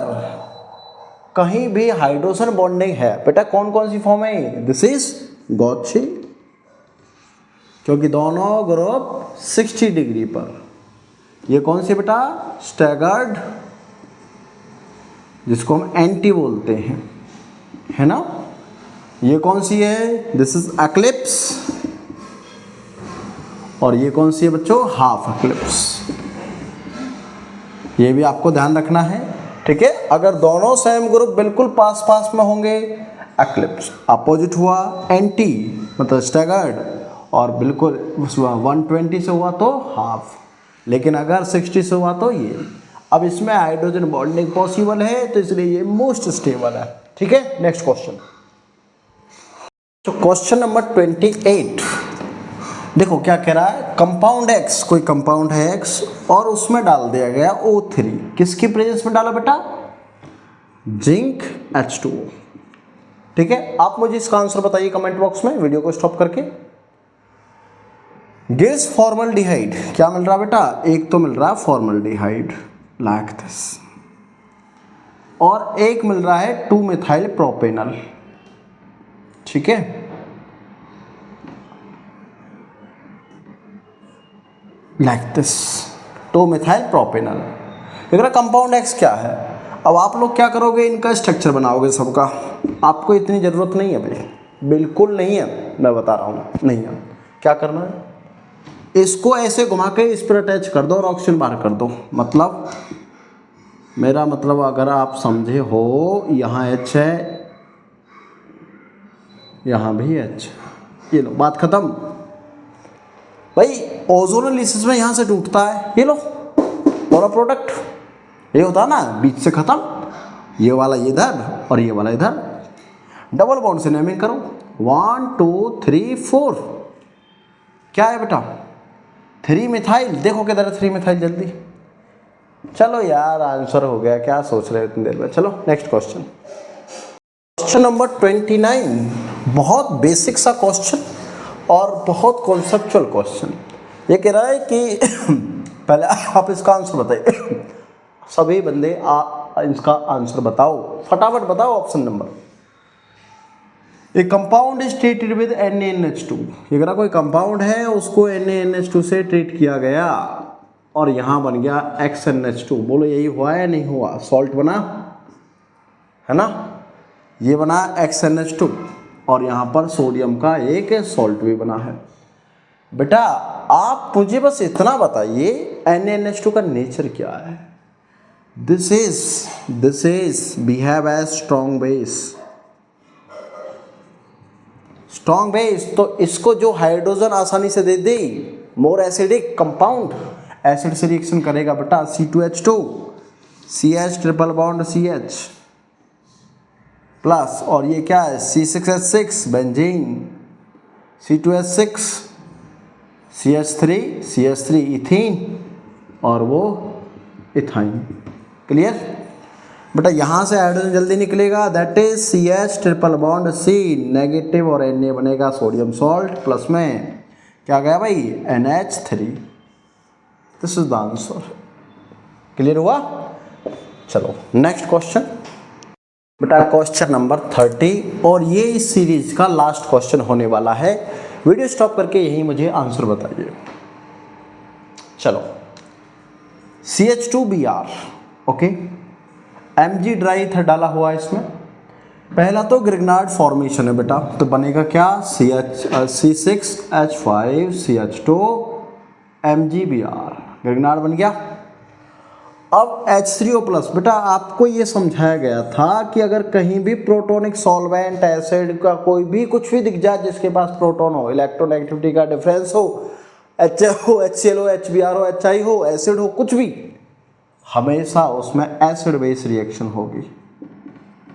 कहीं भी हाइड्रोजन बॉन्डिंग है, बेटा कौन कौन सी फॉर्म है, दिस इज गॉची, क्योंकि दोनों ग्रुप 60 डिग्री पर। ये कौन सी बेटा, स्टैगर्ड, जिसको हम एंटी बोलते हैं, है ना। ये कौन सी है, दिस इज एक्लिप्स, और ये कौन सी है बच्चों, हाफ एक्लिप्स। ये भी आपको ध्यान रखना है, ठीक है। अगर दोनों सेम ग्रुप बिल्कुल पास पास में होंगे, एक्लिप्स, अपोजिट हुआ एंटी मतलब स्टैगर्ड, और बिल्कुल 120 से हुआ तो हाफ, लेकिन अगर 60 से हुआ तो ये। अब इसमें हाइड्रोजन बॉन्डिंग पॉसिबल है, तो इसलिए ये मोस्ट स्टेबल है, ठीक है। नेक्स्ट क्वेश्चन, तो क्वेश्चन नंबर 28, देखो क्या कह रहा है, कंपाउंड X, कोई कंपाउंड है X और उसमें डाल दिया गया O3, किसकी प्रेजेंस में डाला बेटा, जिंक H2O, ठीक है। आप मुझे इसका आंसर बताइए कमेंट बॉक्स में, वीडियो को स्टॉप करके। गिव्स फॉर्मल्डिहाइड, क्या मिल रहा बेटा, एक तो मिल रहा है फॉर्मल्डिहाइड लाइक दिस, और एक मिल रहा है 2 मिथाइल प्रोपेनल, ठीक है। Like this 2 methyl propanal. अगर कंपाउंड X क्या है, अब आप लोग क्या करोगे, इनका स्ट्रक्चर बनाओगे सबका। आपको इतनी ज़रूरत नहीं है भाई, बिल्कुल नहीं है, मैं बता रहा हूँ नहीं है। क्या करना है, इसको ऐसे घुमा के इस पर अटैच कर दो और ऑक्सीजन बाहर कर दो। मतलब मेरा मतलब अगर आप समझे हो, यहाँ H है, यहाँ भी H, ये लो बात खत्म भाई। ओजोनोलिसिस में यहाँ से टूटता है, ये लो पूरा प्रोडक्ट, ये होता है ना, बीच से खत्म, ये वाला इधर और ये वाला इधर, डबल बॉन्ड से नेमिंग करो, 1 2 3 4, क्या है बेटा, 3 मिथाइल, देखो किधर है 3 मिथाइल, जल्दी चलो यार, आंसर हो गया, क्या सोच रहे हो इतनी देर में। चलो नेक्स्ट क्वेश्चन, क्वेश्चन नंबर 29, बहुत बेसिक सा क्वेश्चन और बहुत कॉन्सेप्चुअल क्वेश्चन। ये कह रहा है कि पहले आप इसका आंसर बताइए, सभी बंदे इसका आंसर बताओ, फटाफट बताओ। Option number, A compound is treated with NaNH2, अगर कोई कंपाउंड है उसको NaNH2 से ट्रीट किया गया और यहाँ बन गया XNH2, बोलो यही हुआ है नहीं हुआ, सॉल्ट बना है ना, ये बना XNH2 और यहाँ पर सोडियम का एक सॉल्ट भी बना है। बेटा आप मुझे बस इतना बताइए NaNH2 का नेचर क्या है। This is behave as strong base, तो इसको जो हाइड्रोजन आसानी से दे दे, मोर एसिडिक कंपाउंड, एसिड से रिएक्शन करेगा बेटा, C2H2 CH triple bond CH plus, और ये क्या है C6H6 benzene, C2H6 CH3 ethene, और वो इथाइन। क्लियर बेटा, यहाँ से हाइड्रोजन जल्दी निकलेगा, that is CH triple bond C negative, और Na बनेगा सोडियम सॉल्ट, प्लस में क्या गया भाई NH3। This is the answer. Clear हुआ। चलो नेक्स्ट क्वेश्चन बेटा, क्वेश्चन नंबर 30, और ये इस सीरीज का लास्ट क्वेश्चन होने वाला है। वीडियो स्टॉप करके यही मुझे आंसर बताइए। चलो CH2Br, okay, Mg dry ether डाला हुआ है इसमें। पहला तो ग्रिग्नार्ड फॉर्मेशन है बेटा, तो बनेगा क्या C6H5CH2 MgBr, ग्रिग्नार्ड बन गया। अब H3O प्लस, बेटा आपको ये समझाया गया था कि अगर कहीं भी प्रोटोनिक सॉल्वेंट एसिड का कोई भी कुछ भी दिख जाए जिसके पास प्रोटॉन हो, इलेक्ट्रोनेगेटिविटी का डिफरेंस हो, HF हो, HCl हो, HBr हो, HI हो, एसिड हो, कुछ भी, हमेशा उसमें एसिड बेस रिएक्शन होगी।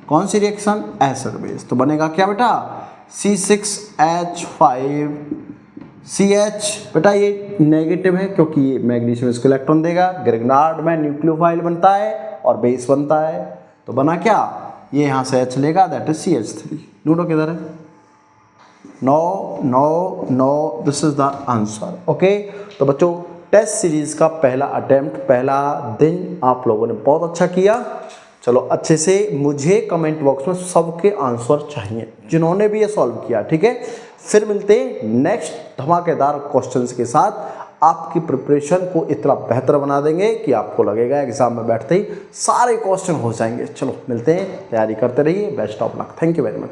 कौन सी रिएक्शन? Acid base. तो बनेगा क्या बेटा C6H5CH, बेटा ये नेगेटिव है क्योंकि ये मैग्नीशियम इसको इलेक्ट्रॉन देगा। ग्रिग्नार्ड में न्यूक्लियोफाइल बनता है और बेस बनता है, तो बना क्या, ये यहाँ से H लेगा, दैट इज CH3। ढूंढो किधर है? No no no, this is the answer. Okay, तो बच्चों टेस्ट सीरीज का पहला अटेम्प्ट, पहला दिन आप लोगों ने बहुत अच्छा किया। चलो अच्छे से मुझे कमेंट बॉक्स में सबके आंसर चाहिए जिन्होंने भी ये सॉल्व किया, ठीक है। फिर मिलते हैं नेक्स्ट धमाकेदार क्वेश्चंस के साथ, आपकी प्रिपरेशन को इतना बेहतर बना देंगे कि आपको लगेगा एग्जाम में बैठते ही सारे क्वेश्चन हो जाएंगे। चलो मिलते हैं, तैयारी करते रहिए, best of luck, thank you very much.